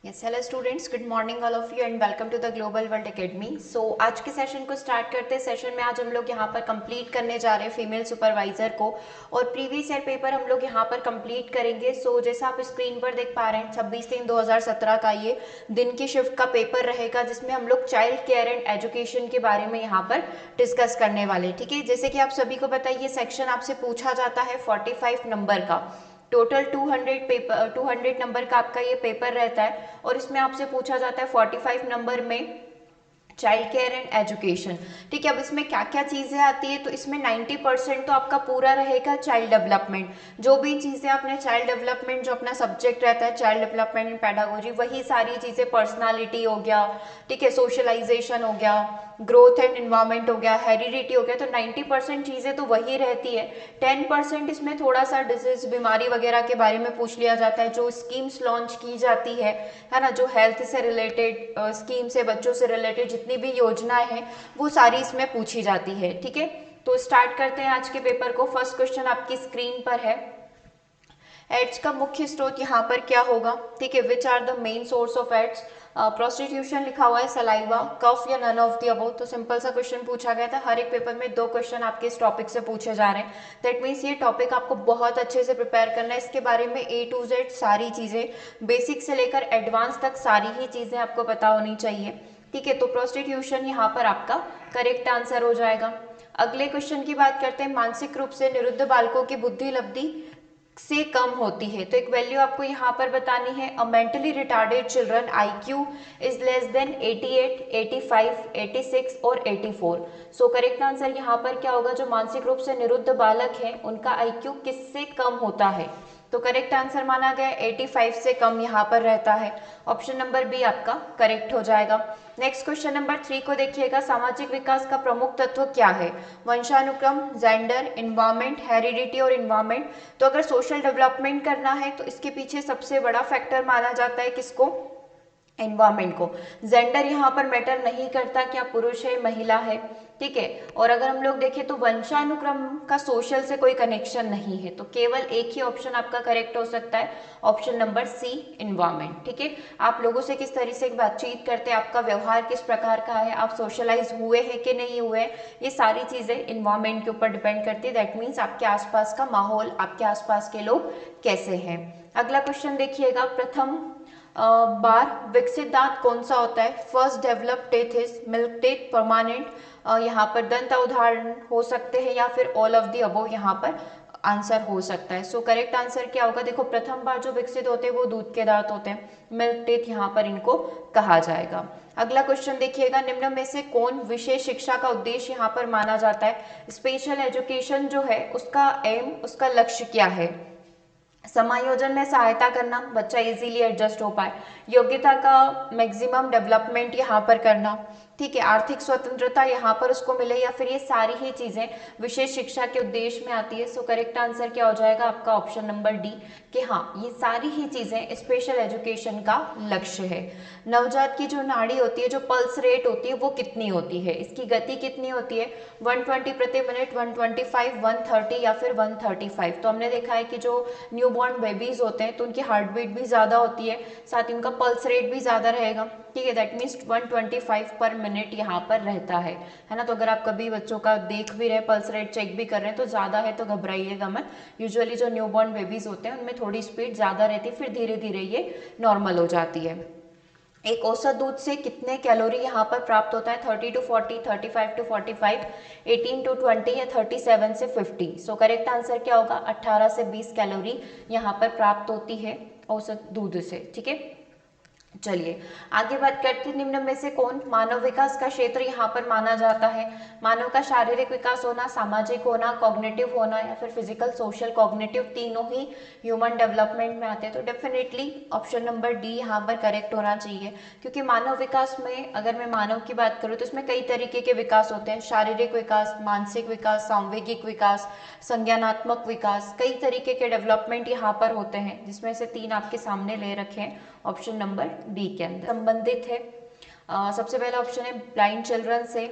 Yes hello students, good morning all of you and welcome to the Global World Academy. So आज के session को start करते हैं। Session में आज हम लोग यहाँ पर कंप्लीट करने जा रहे हैं फीमेल सुपरवाइजर को, और प्रीवियस ईयर पेपर हम लोग यहाँ पर कंप्लीट करेंगे। सो जैसा आप स्क्रीन पर देख पा रहे हैं 26/3/2017 का ये दिन की शिफ्ट का पेपर रहेगा, जिसमें हम लोग चाइल्ड केयर एंड एजुकेशन के बारे में यहाँ पर डिस्कस करने वाले। ठीक है, जैसे कि आप सभी को पता है ये सेक्शन आपसे पूछा जाता है 45 नंबर का। टोटल 200 नंबर का आपका ये पेपर रहता है, और इसमें आपसे पूछा जाता है 45 नंबर में चाइल्ड केयर एंड एजुकेशन। ठीक है, अब इसमें क्या क्या चीज़ें आती है, तो इसमें 90% तो आपका पूरा रहेगा चाइल्ड डेवलपमेंट। जो भी चीज़ें आपने चाइल्ड डेवलपमेंट, जो अपना सब्जेक्ट रहता है चाइल्ड डेवलपमेंट एंड पेडागोजी, वही सारी चीज़ें, पर्सनालिटी हो गया, ठीक है, सोशलाइजेशन हो गया, ग्रोथ एंड इन्वायरमेंट हो गया, हेरिडिटी हो गया, तो 90% चीज़ें तो वही रहती है। 10% इसमें थोड़ा सा डिजीज, बीमारी वगैरह के बारे में पूछ लिया जाता है, जो स्कीम्स लॉन्च की जाती है ना, जो हेल्थ से रिलेटेड स्कीम से, बच्चों से रिलेटेड जितनी भी योजनाएं हैं वो सारी इसमें पूछी जाती है। ठीक है, तो स्टार्ट करते हैं आज के पेपर को। फर्स्ट क्वेश्चन आपकी स्क्रीन पर है, एड्स का मुख्य स्रोत यहाँ पर क्या होगा। ठीक है, which are the main source of AIDS. Prostitution लिखा हुआ है, सलाइवा, कफ या नन ऑफ द अबव। तो सिंपल सा क्वेश्चन पूछा गया था। हर एक पेपर में 2 क्वेश्चन आपके इस टॉपिक से पूछे जा रहे हैं। दैट मीन्स ये टॉपिक आपको बहुत अच्छे से प्रिपेयर करना है। इसके बारे में A to Z सारी चीज़ें, बेसिक से लेकर एडवांस तक सारी ही चीज़ें आपको पता होनी चाहिए। ठीक है, तो प्रोस्टिट्यूशन यहाँ पर आपका करेक्ट आंसर हो जाएगा। अगले क्वेश्चन की बात करते हैं, मानसिक रूप से निरुद्ध बालकों की बुद्धि लब्धि से कम होती है। तो एक वैल्यू आपको यहाँ पर बतानी है। A mentally retarded children IQ is less than 88, 85, 86 और 84। सो करेक्ट आंसर यहाँ पर क्या होगा, जो मानसिक रूप से निरुद्ध बालक है उनका IQ किससे कम होता है। तो करेक्ट आंसर माना गया 85 से कम यहाँ पर रहता है। ऑप्शन नंबर बी आपका करेक्ट हो जाएगा। नेक्स्ट क्वेश्चन नंबर 3 को देखिएगा, सामाजिक विकास का प्रमुख तत्व क्या है। वंशानुक्रम, जेंडर, इन्वायरमेंट, हेरिडिटी और इन्वायरमेंट। तो अगर सोशल डेवलपमेंट करना है तो इसके पीछे सबसे बड़ा फैक्टर माना जाता है किसको, एनवायरमेंट को। जेंडर यहाँ पर मैटर नहीं करता, क्या पुरुष है महिला है। ठीक है, और अगर हम लोग देखें तो वंशानुक्रम का सोशल से कोई कनेक्शन नहीं है, तो केवल एक ही ऑप्शन आपका करेक्ट हो सकता है, ऑप्शन नंबर सी, इन्वायरमेंट। ठीक है, आप लोगों से किस तरह से बातचीत करते हैं, आपका व्यवहार किस प्रकार का है, आप सोशलाइज हुए हैं कि नहीं हुए, ये सारी चीजें इन्वायरमेंट के ऊपर डिपेंड करती है। दैट मीन्स आपके आसपास का माहौल, आपके आसपास के लोग कैसे हैं। अगला क्वेश्चन देखिएगा, प्रथम बार विकसित दांत कौन सा होता है। First develop teeth is milk teeth, permanent, यहाँ पर दंत उदाहरण हो सकते हैं, या फिर ऑल ऑफ दी अबव यहाँ पर आंसर हो सकता है। सो करेक्ट आंसर क्या होगा, देखो प्रथम बार जो विकसित होते हैं वो दूध के दांत होते हैं, मिल्क टेथ यहाँ पर इनको कहा जाएगा। अगला क्वेश्चन देखिएगा, निम्न में से कौन विशेष शिक्षा का उद्देश्य यहाँ पर माना जाता है। स्पेशल एजुकेशन जो है उसका एम, उसका लक्ष्य क्या है। समायोजन में सहायता करना, बच्चा इजीली एडजस्ट हो पाए, योग्यता का मैक्सिमम डेवलपमेंट यहाँ पर करना, ठीक है, आर्थिक स्वतंत्रता यहाँ पर उसको मिले, या फिर ये सारी ही चीजें विशेष शिक्षा के उद्देश्य में आती है। सो करेक्ट आंसर क्या हो जाएगा आपका, ऑप्शन नंबर डी, कि हाँ ये सारी ही चीजें स्पेशल एजुकेशन का लक्ष्य है। नवजात की जो नाड़ी होती है, जो पल्स रेट होती है वो कितनी होती है, इसकी गति कितनी होती है, 120 प्रति मिनट, 125, 130 या फिर 135। तो हमने देखा है कि जो न्यू बॉर्न बेबीज होते हैं तो उनकी हार्ट बीट भी ज़्यादा होती है, साथ ही उनका पल्स रेट भी ज़्यादा रहेगा। ठीक है, दैट मीन्स 125 पर मिनट यहाँ पर रहता है ना। तो अगर आप कभी बच्चों का देख भी रहे, पल्स रेट चेक भी कर रहे हैं, तो ज़्यादा है तो घबराइएगा मत। यूजुअली जो न्यू बॉर्न बेबीज होते हैं उनमें थोड़ी स्पीड ज़्यादा रहती है, फिर धीरे धीरे ये नॉर्मल हो जाती है। एक औसत दूध से कितने कैलोरी यहाँ पर प्राप्त होता है, 30 to 40, 35 to 45, 18 to 20 या 37 से 50। सो करेक्ट आंसर क्या होगा, 18 से 20 कैलोरी यहाँ पर प्राप्त होती है औसत दूध से। ठीक है, चलिए आगे बात करते हैं, निम्न में से कौन मानव विकास का क्षेत्र यहाँ पर माना जाता है। मानव का शारीरिक विकास होना, सामाजिक होना, कॉग्निटिव होना, या फिर फिजिकल, सोशल, कॉग्निटिव, तीनों ही ह्यूमन डेवलपमेंट में आते हैं। तो डेफिनेटली ऑप्शन नंबर डी यहाँ पर करेक्ट होना चाहिए, क्योंकि मानव विकास में अगर मैं मानव की बात करूँ तो इसमें कई तरीके के विकास होते हैं, शारीरिक विकास, मानसिक विकास, सांवेगिक विकास, संज्ञानात्मक विकास, कई तरीके के डेवलपमेंट यहाँ पर होते हैं, जिसमें से 3 आपके सामने ले रखे हैं ऑप्शन नंबर डी के अंदर। संबंधित है सबसे पहला ऑप्शन है ब्लाइंड चिल्ड्रन से,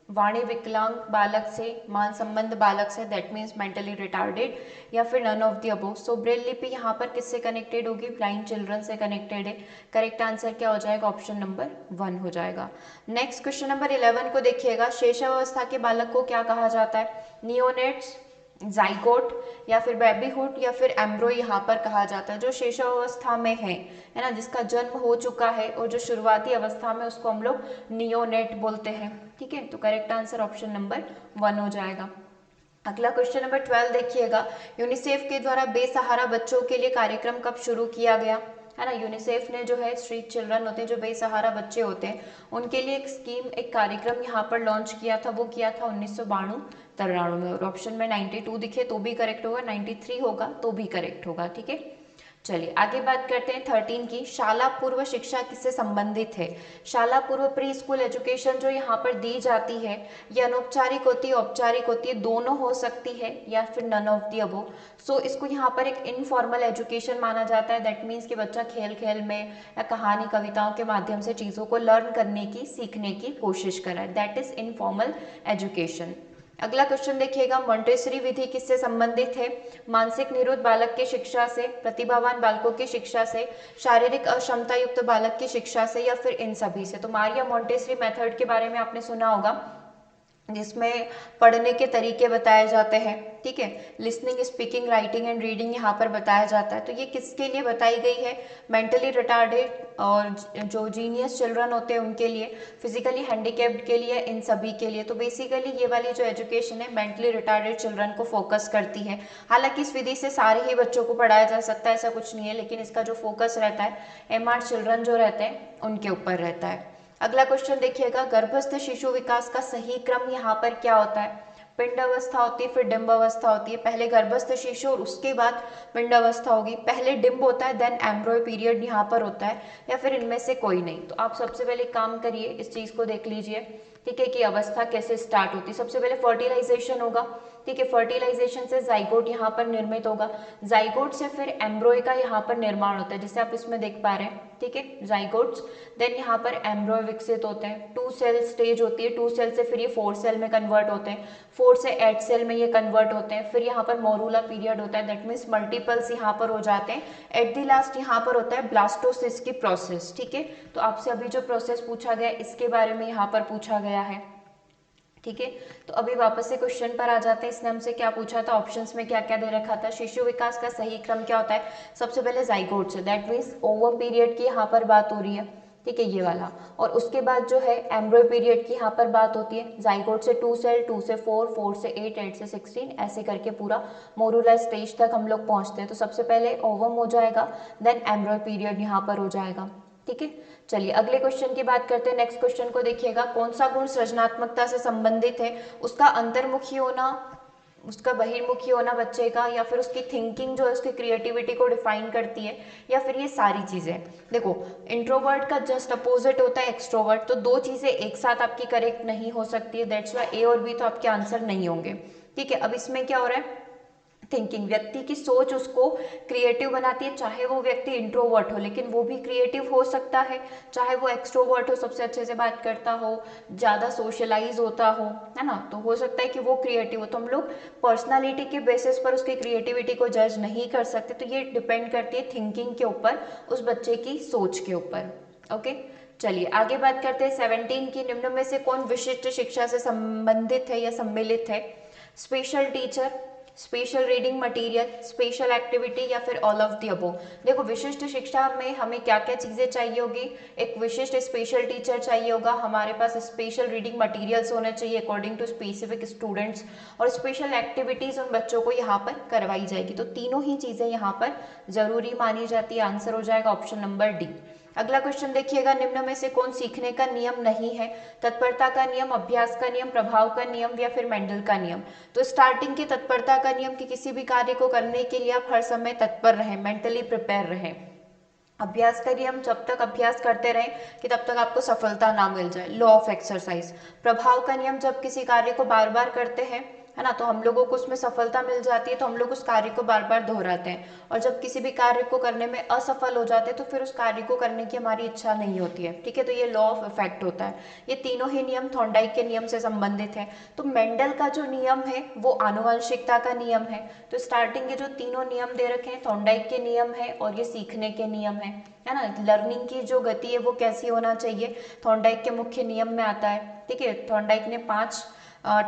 वाणी विकलांग बालक से, मान संबंध बालक से, दैट मीन्स मेंटली रिटार्डेड, या फिर none of the above. So braille लिपि यहाँ पर किससे कनेक्टेड होगी, ब्लाइंड चिल्ड्रन से कनेक्टेड है। करेक्ट आंसर क्या हो जाएगा, ऑप्शन नंबर 1 हो जाएगा। नेक्स्ट क्वेश्चन नंबर 11 को देखिएगा, शैशवावस्था के बालक को क्या कहा जाता है, नियोनेट्स, जाइगोट, या फिर बेबीहुड, या फिर एम्ब्रो यहाँ पर कहा जाता है। जो शैशवावस्था में है ना, जिसका जन्म हो चुका है और जो शुरुआती अवस्था में, उसको हम लोग नियोनेट बोलते हैं। ठीक है, तो करेक्ट आंसर ऑप्शन नंबर 1 हो जाएगा। अगला क्वेश्चन नंबर 12 देखिएगा, यूनिसेफ के द्वारा बेसहारा बच्चों के लिए कार्यक्रम कब शुरू किया गया, है ना। यूनिसेफ ने जो है, स्ट्रीट चिल्ड्रन होते हैं, जो बेसहारा बच्चे होते हैं, उनके लिए एक स्कीम, एक कार्यक्रम यहाँ पर लॉन्च किया था। वो किया था 1992-93 में। और ऑप्शन में 92 दिखे तो भी करेक्ट होगा, 93 होगा तो भी करेक्ट होगा। ठीक है, चलिए आगे बात करते हैं 13 की। शाला पूर्व शिक्षा किससे संबंधित है। शाला पूर्व प्री स्कूल एजुकेशन जो यहाँ पर दी जाती है, ये अनौपचारिक होती है, औपचारिक होती है, दोनों हो सकती है, या फिर नन ऑफ दी अबोव। सो इसको यहाँ पर एक इनफॉर्मल एजुकेशन माना जाता है। दैट मीन्स कि बच्चा खेल खेल में या कहानी कविताओं के माध्यम से चीज़ों को लर्न करने की, सीखने की कोशिश कराए, दैट इज इनफॉर्मल एजुकेशन। अगला क्वेश्चन देखिएगा, मॉन्टेसरी विधि किससे संबंधित है, मानसिक निरुद्ध बालक की शिक्षा से, प्रतिभावान बालकों की शिक्षा से, शारीरिक अक्षमता युक्त बालक की शिक्षा से, या फिर इन सभी से। तो मारिया मॉन्टेसरी मेथड के बारे में आपने सुना होगा, जिसमें पढ़ने के तरीके बताए जाते हैं। ठीक है, listening, speaking, writing and reading यहाँ पर बताया जाता है। तो ये किसके लिए बताई गई है, मेंटली रिटार्डेड और जो जीनियस चिल्ड्रन होते हैं उनके लिए, फिजिकली हैंडीकेप्ड के लिए, इन सभी के लिए। तो बेसिकली ये वाली जो एजुकेशन है, मेंटली रिटार्डेड चिल्ड्रन को फोकस करती है। हालांकि इस विधि से सारे ही बच्चों को पढ़ाया जा सकता है, ऐसा कुछ नहीं है, लेकिन इसका जो फोकस रहता है, एमआर चिल्ड्रन जो रहते हैं उनके ऊपर रहता है। अगला क्वेश्चन देखिएगा, गर्भस्थ शिशु विकास का सही क्रम यहाँ पर क्या होता है, पिंड अवस्था होती है, फिर डिम्ब अवस्था होती है। पहले गर्भस्थ शिशु और उसके बाद पिंड अवस्था होगी। पहले डिम्ब होता है, देन एम्ब्रॉय पीरियड यहाँ पर होता है, या फिर इनमें से कोई नहीं। तो आप सबसे पहले काम करिए, इस चीज को देख लीजिए। ठीक है, कि अवस्था कैसे स्टार्ट होती है। सबसे पहले फर्टिलाइजेशन होगा। ठीक है, फर्टिलाइजेशन से जाइगोट यहाँ पर निर्मित होगा। जाइगोट से फिर एम्ब्रॉय का यहाँ पर निर्माण होता है, जिसे आप इसमें देख पा रहे हैं। ठीक है, जाइगोट्स, देन यहाँ पर एम्ब्रॉय विकसित होते हैं। 2 सेल स्टेज होती है, 2 सेल से फिर ये 4 सेल में कन्वर्ट होते हैं, 4 से 8 सेल में ये कन्वर्ट होते हैं। फिर यहाँ पर मोरूला पीरियड होता है, दैट मीन्स मल्टीपल्स यहाँ पर हो जाते हैं। एट द लास्ट यहाँ पर होता है ब्लास्टोसिस की प्रोसेस। ठीक है, तो आपसे अभी जो प्रोसेस पूछा गया इसके बारे में यहाँ पर पूछा गया है। ठीक है, तो अभी वापस से क्वेश्चन पर आ जाते हैं। इसने हमसे क्या पूछा था, ऑप्शंस में क्या क्या दे रखा था। शिशु विकास का सही क्रम क्या होता है, सबसे पहले जाइगोट से, दैट मीन्स ओवम पीरियड की यहाँ पर बात हो रही है। ठीक है, ये वाला। और उसके बाद जो है एम्ब्रॉय पीरियड की यहाँ पर बात होती है। जाइगोट से 2 सेल, 2 से 4, 4 से 8, 8 से 16, ऐसे करके पूरा मोरूला स्टेज तक हम लोग पहुंचते हैं। तो सबसे पहले ओवम हो जाएगा, देन एम्ब्रॉय पीरियड यहाँ पर हो जाएगा। ठीक है, चलिए अगले क्वेश्चन की बात करते हैं। नेक्स्ट क्वेश्चन को देखिएगा, कौन सा गुण सृजनात्मकता से संबंधित है, उसका अंतर्मुखी होना, उसका बहिर्मुखी होना बच्चे का, या फिर उसकी थिंकिंग जो है, उसकी क्रिएटिविटी को डिफाइन करती है, या फिर ये सारी चीजें। देखो, इंट्रोवर्ट का जस्ट अपोजिट होता है एक्सट्रोवर्ट। तो दो चीजें एक साथ आपकी करेक्ट नहीं हो सकती है, दैट्स व्हाई ए और बी तो आपके आंसर नहीं होंगे। ठीक है, अब इसमें क्या हो रहा है, थिंकिंग, व्यक्ति की सोच उसको क्रिएटिव बनाती है। चाहे वो व्यक्ति इंट्रोवर्ट हो, लेकिन वो भी क्रिएटिव हो सकता है। चाहे वो एक्सट्रोवर्ट हो, सबसे अच्छे से बात करता हो, ज्यादा सोशलाइज होता हो, है ना, तो हो सकता है कि वो क्रिएटिव हो। तो हम लोग पर्सनालिटी के बेसिस पर उसकी क्रिएटिविटी को जज नहीं कर सकते। तो ये डिपेंड करती है थिंकिंग के ऊपर, उस बच्चे की सोच के ऊपर। ओके, चलिए आगे बात करते हैं 17 की। निम्न में से कौन विशिष्ट शिक्षा से संबंधित है या सम्मिलित है, special teacher, special reading material, special activity, या फिर ऑल ऑफ द अबोव। देखो, विशिष्ट शिक्षा में हमें क्या क्या चीजें चाहिए होगी, एक विशिष्ट स्पेशल टीचर चाहिए होगा, हमारे पास स्पेशल रीडिंग मटेरियल्स होने चाहिए अकॉर्डिंग टू स्पेसिफिक स्टूडेंट्स, और स्पेशल एक्टिविटीज उन बच्चों को यहाँ पर करवाई जाएगी। तो तीनों ही चीजें यहाँ पर जरूरी मानी जाती है। आंसर हो जाएगा ऑप्शन नंबर डी। अगला क्वेश्चन देखिएगा, निम्न में से कौन सीखने का नियम नहीं है, तत्परता का नियम, अभ्यास का नियम, प्रभाव का नियम, या फिर मेंडल का नियम। तो स्टार्टिंग के तत्परता का नियम कि किसी भी कार्य को करने के लिए आप हर समय तत्पर रहें, मेंटली प्रिपेयर रहें। अभ्यास का नियम, जब तक अभ्यास करते रहें कि तब तक आपको सफलता ना मिल जाए, लॉ ऑफ एक्सरसाइज। प्रभाव का नियम, जब किसी कार्य को बार बार करते हैं है ना, तो हम लोगों को उसमें सफलता मिल जाती है तो हम लोग उस कार्य को बार बार दोहराते हैं, और जब किसी भी कार्य को करने में असफल हो जाते हैं तो फिर उस कार्य को करने की हमारी इच्छा नहीं होती है। ठीक है, तो ये लॉ ऑफ इफेक्ट होता है। ये तीनों ही नियम थॉर्नडाइक के नियम से संबंधित है। तो मेंडल का जो नियम है वो आनुवंशिकता का नियम है। तो स्टार्टिंग के जो तीनों नियम दे रखे हैं थॉर्नडाइक के नियम है और ये सीखने के नियम है ना। लर्निंग की जो गति है वो कैसी होना चाहिए, थॉर्नडाइक के मुख्य नियम में आता है। ठीक है, थॉर्नडाइक ने 5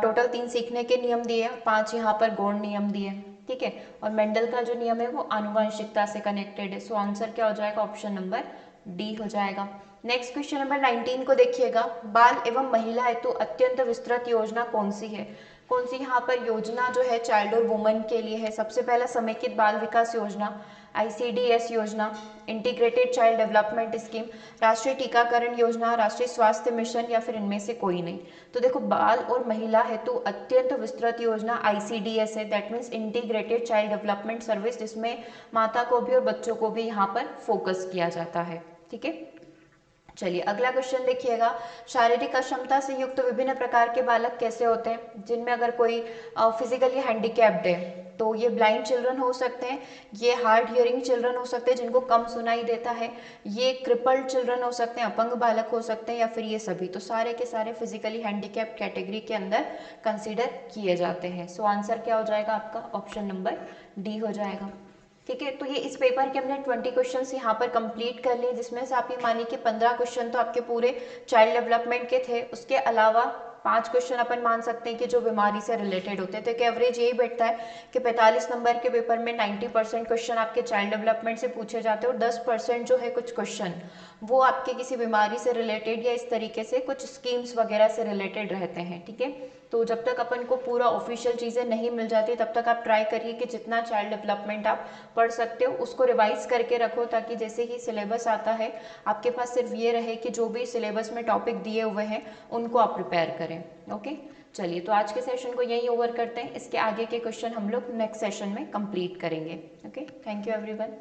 टोटल 3 सीखने के नियम दिए, 5 यहाँ पर गौण नियम दिए। ठीक है, और मेंडल का जो नियम है वो आनुवंशिकता से कनेक्टेड है। सो आंसर क्या हो जाएगा, ऑप्शन नंबर डी हो जाएगा। नेक्स्ट क्वेश्चन नंबर 19 को देखिएगा, बाल एवं महिला हेतु अत्यंत विस्तृत योजना कौन सी है। कौन सी यहाँ पर योजना जो है चाइल्ड और वुमन के लिए है। सबसे पहला समेकित बाल विकास योजना, ICDS योजना, इंटीग्रेटेड चाइल्ड डेवलपमेंट स्कीम, राष्ट्रीय टीकाकरण योजना, राष्ट्रीय स्वास्थ्य मिशन, या फिर इनमें से कोई नहीं। तो देखो, बाल और महिला हेतु अत्यंत विस्तृत योजना ICDS है, that means integrated child development service, जिसमें माता को भी और बच्चों को भी यहाँ पर फोकस किया जाता है। ठीक है, चलिए अगला क्वेश्चन देखिएगा, शारीरिक अक्षमता से युक्त विभिन्न प्रकार के बालक कैसे होते हैं, जिनमें अगर कोई फिजिकली हैंडीकैप्ड है तो ये ब्लाइंड चिल्ड्रन हो सकते हैं, ये हार्ड हियरिंग चिल्ड्रन हो सकते हैं जिनको कम सुनाई देता है, ये क्रिपल्ड चिल्ड्रन हो सकते हैं, अपंग बालक हो सकते हैं, या फिर ये सभी। तो सारे के सारे फिजिकली हैंडीकैप्ड कैटेगरी के अंदर कंसिडर किए जाते हैं। सो आंसर क्या हो जाएगा आपका, ऑप्शन नंबर डी हो जाएगा। ठीक है, तो ये इस पेपर के हमने 20 क्वेश्चन यहाँ पर कंप्लीट कर लिए, जिसमें से आप ये मानिए कि 15 क्वेश्चन तो आपके पूरे चाइल्ड डेवलपमेंट के थे, उसके अलावा 5 क्वेश्चन अपन मान सकते हैं कि जो बीमारी से रिलेटेड होते हैं। तो एक एवरेज यही बैठता है कि 45 नंबर के पेपर में 90% क्वेश्चन आपके चाइल्ड डेवलपमेंट से पूछे जाते हैं, और 10% जो है कुछ क्वेश्चन वो आपके किसी बीमारी से रिलेटेड या इस तरीके से कुछ स्कीम्स वगैरह से रिलेटेड रहते हैं। ठीक है, तो जब तक अपन को पूरा ऑफिशियल चीज़ें नहीं मिल जाती तब तक आप ट्राई करिए कि जितना चाइल्ड डेवलपमेंट आप पढ़ सकते हो उसको रिवाइज करके रखो, ताकि जैसे ही सिलेबस आता है आपके पास सिर्फ ये रहे कि जो भी सिलेबस में टॉपिक दिए हुए हैं उनको आप प्रिपेयर करें। ओके, चलिए तो आज के सेशन को यहीं ओवर करते हैं, इसके आगे के क्वेश्चन हम लोग नेक्स्ट सेशन में कंप्लीट करेंगे। Okay, thank you everyone.